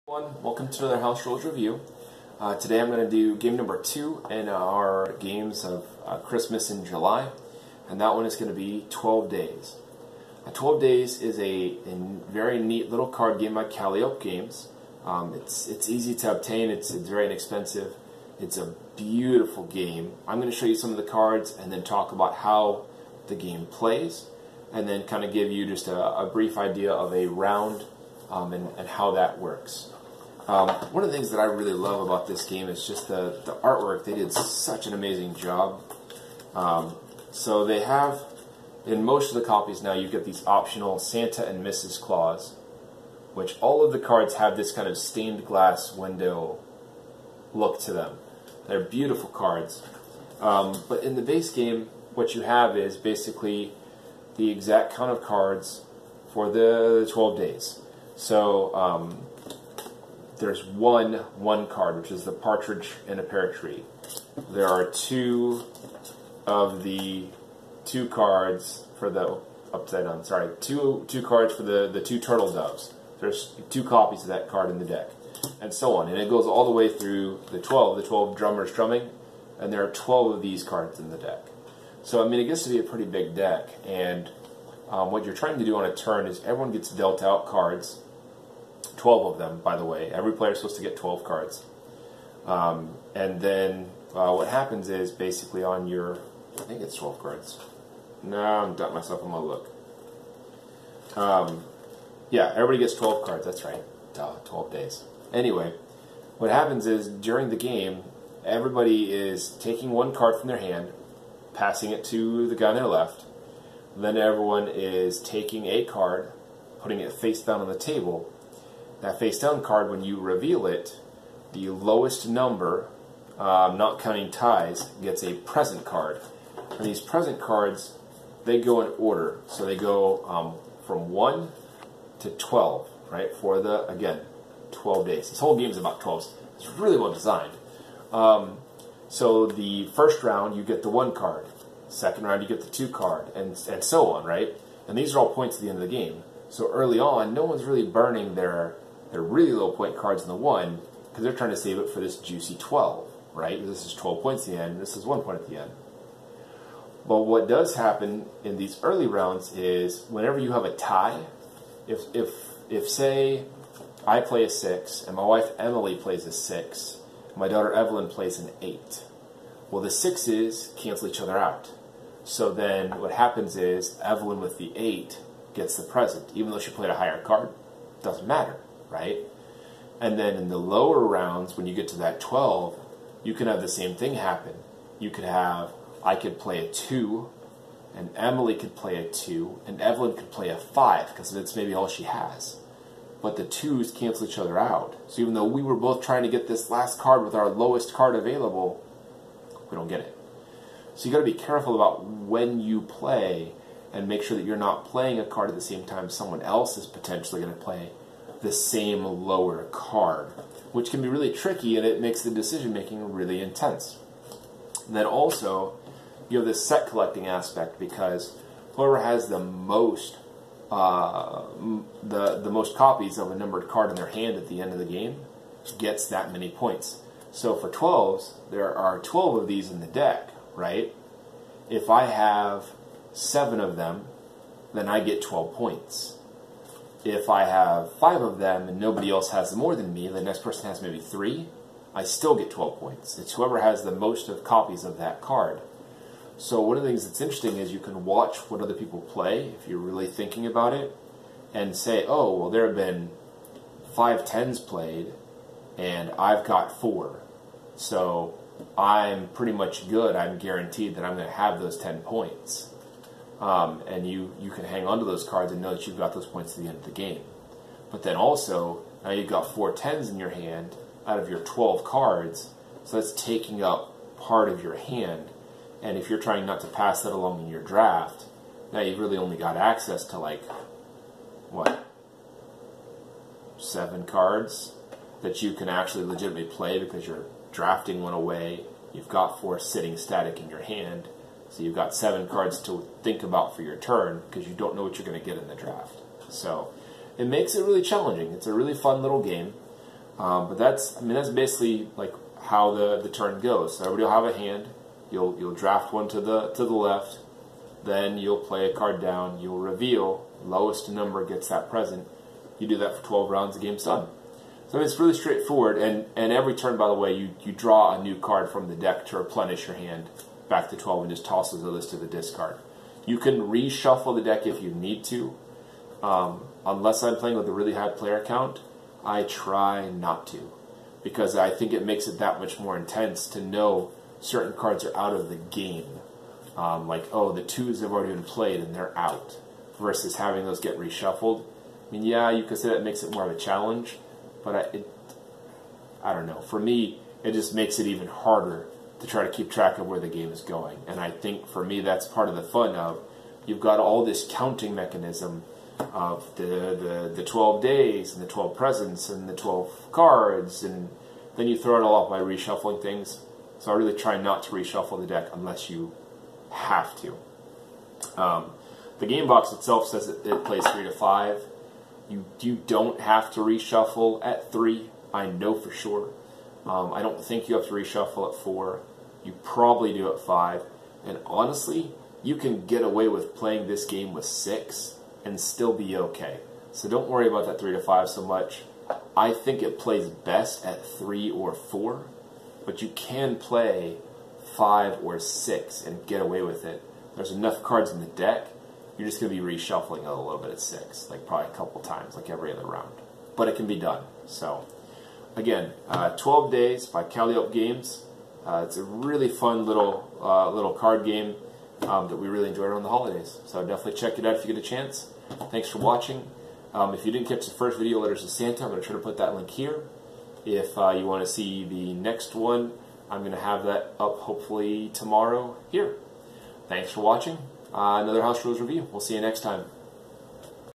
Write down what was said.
Welcome to another House Rules review. Today I'm going to do game number 2 in our games of Christmas in July, and that one is going to be 12 Days. 12 Days is a very neat little card game by Calliope Games. It's easy to obtain, it's very inexpensive, it's a beautiful game. I'm going to show you some of the cards and then talk about how the game plays, and then kind of give you just a brief idea of a round and how that works. One of the things that I really love about this game is just the artwork. They did such an amazing job. So they have, in most of the copies now, you get these optional Santa and Mrs. Claus, which all of the cards have this kind of stained glass window look to them. They're beautiful cards. But in the base game, what you have is basically the exact count of cards for the 12 days. So there's one card, which is the partridge in a pear tree. There are two of the cards for the upside down. Sorry, two cards for the two turtle doves. There's 2 copies of that card in the deck, and so on. And it goes all the way through the 12 drummers drumming, and there are 12 of these cards in the deck. So I mean, it gets to be a pretty big deck. And what you're trying to do on a turn is everyone gets dealt out cards. 12 of them, by the way. Every player is supposed to get 12 cards. And then what happens is basically on your, I think it's 12 cards. No, I'm done myself. I'm going to look. Yeah, everybody gets 12 cards. That's right. 12 days. Anyway, what happens is during the game, everybody is taking one card from their hand, passing it to the guy on their left. Then everyone is taking a card, putting it face down on the table. That face down card, when you reveal it, the lowest number, not counting ties, gets a present card. And these present cards, they go in order. So they go from 1 to 12, right? For the, again, 12 days. This whole game is about 12. It's really well designed. So the first round, you get the 1 card. Second round, you get the 2 card, and so on, right? And these are all points at the end of the game. So early on, no one's really burning their really low point cards in the 1 because they're trying to save it for this juicy 12, right? This is 12 points at the end, this is 1 point at the end. But what does happen in these early rounds is whenever you have a tie, if say I play a 6 and my wife Emily plays a 6, my daughter Evelyn plays an 8, well, the 6s cancel each other out. So then what happens is Evelyn with the 8 gets the present, even though she played a higher card. Doesn't matter, right? And then in the lower rounds, when you get to that 12, you can have the same thing happen. You could have, I could play a 2, and Emily could play a 2, and Evelyn could play a 5, because that's maybe all she has. But the 2s cancel each other out. So even though we were both trying to get this last card with our lowest card available, we don't get it. So you got to be careful about when you play and make sure that you're not playing a card at the same time someone else is potentially going to play the same lower card, which can be really tricky, and it makes the decision making really intense. And then also, you have this set collecting aspect, because whoever has the most the most copies of a numbered card in their hand at the end of the game gets that many points. So for 12s, there are 12 of these in the deck, right? If I have 7 of them, then I get 12 points. If I have 5 of them and nobody else has more than me, the next person has maybe 3, I still get 12 points. It's whoever has the most of copies of that card. So one of the things that's interesting is you can watch what other people play, if you're really thinking about it, and say, oh, well, there have been 5 10s played, and I've got 4. So I'm pretty much good. I'm guaranteed that I'm going to have those 10 points. And you can hang on to those cards and know that you've got those points at the end of the game. But then also, now you've got 4 10s in your hand out of your 12 cards, so that's taking up part of your hand. And if you're trying not to pass that along in your draft, now you've really only got access to, like, what, 7 cards that you can actually legitimately play because you're drafting one away. You've got 4 sitting static in your hand. So you've got 7 cards to think about for your turn because you don't know what you're going to get in the draft. So it makes it really challenging. It's a really fun little game. But that's basically like how the turn goes. So everybody will have a hand. You'll draft one to the left. Then you'll play a card down. You'll reveal. Lowest number gets that present. You do that for 12 rounds. The game's done. So it's really straightforward. And every turn, by the way, you draw a new card from the deck to replenish your hand back to 12 and just tosses the list to the discard. You can reshuffle the deck if you need to. Unless I'm playing with a really high player count, I try not to, because I think it makes it that much more intense to know certain cards are out of the game. Like, oh, the 2s have already been played and they're out, versus having those get reshuffled. I mean, yeah, you could say that makes it more of a challenge, but I don't know. For me, it just makes it even harder to try to keep track of where the game is going. And I think for me, that's part of the fun of, you've got all this counting mechanism of the 12 days and the 12 presents and the 12 cards, and then you throw it all off by reshuffling things. So I really try not to reshuffle the deck unless you have to. The game box itself says it plays 3 to 5. You don't have to reshuffle at 3. I know for sure. I don't think you have to reshuffle at 4. You probably do at 5. And honestly, you can get away with playing this game with 6 and still be okay. So don't worry about that 3 to 5 so much. I think it plays best at 3 or 4, but you can play 5 or 6 and get away with it. There's enough cards in the deck. You're just going to be reshuffling a little bit at 6, like probably a couple times, like every other round. But it can be done. So, again, 12 Days by Calliope Games. It's a really fun little card game that we really enjoyed around the holidays. So definitely check it out if you get a chance. Thanks for watching. If you didn't catch the first video, Letters to Santa, I'm going to try to put that link here. If you want to see the next one, I'm going to have that up hopefully tomorrow here. Thanks for watching. Another House Rules review. We'll see you next time.